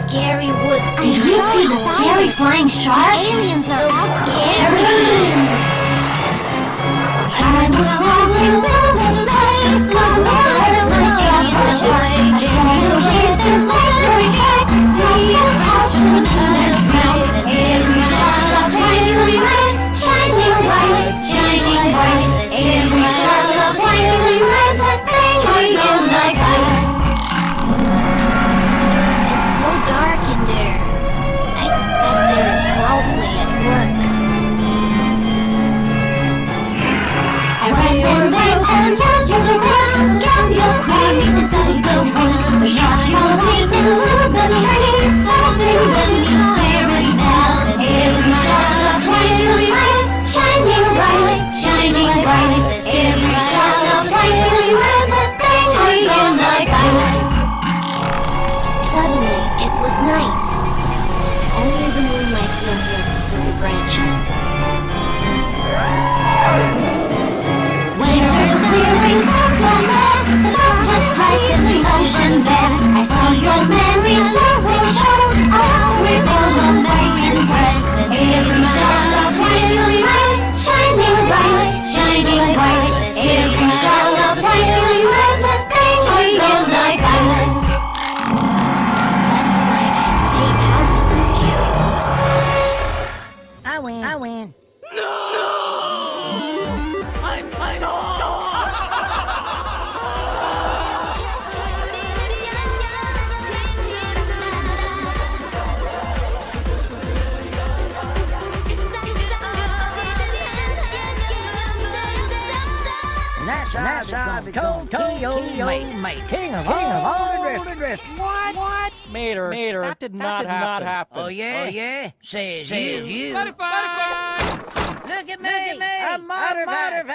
scary woods. Do you see the scary flying sharks? Aliens are scary. I'm slowly losing pace. My water was just a shine. A shadow shaped in slippery tracks. See a house in the space. Every shot of twinkling lights, shining bright, shining bright. Every shot of twinkling lights, the space on the kite. It's so dark in there. I suspect there is foul play at work. I ran and ran and down to the ground. Count your coins inside the woods. The sharks all leap into the tree. Holding them staring down. Every shot of twinkling lights, shining bright, shining bright. Every shot of twinkling lights, the space on the kite. Suddenly, it was night. Only the moonlight filtered through the branches. When there's a clearing of the land, it looks just like in the ocean there. I saw your merry floating shores, all revolve on night and bread. Every shot of twinkling lights, shining bright, shining bright. Every shot of twinkling lights, the space on the kite. That's why I stay out of the scary woods. I win. That's how I become King of all the drift. What? Mater, that did not happen. Oh yeah? Says you. Modify! Look at me. I'm modified.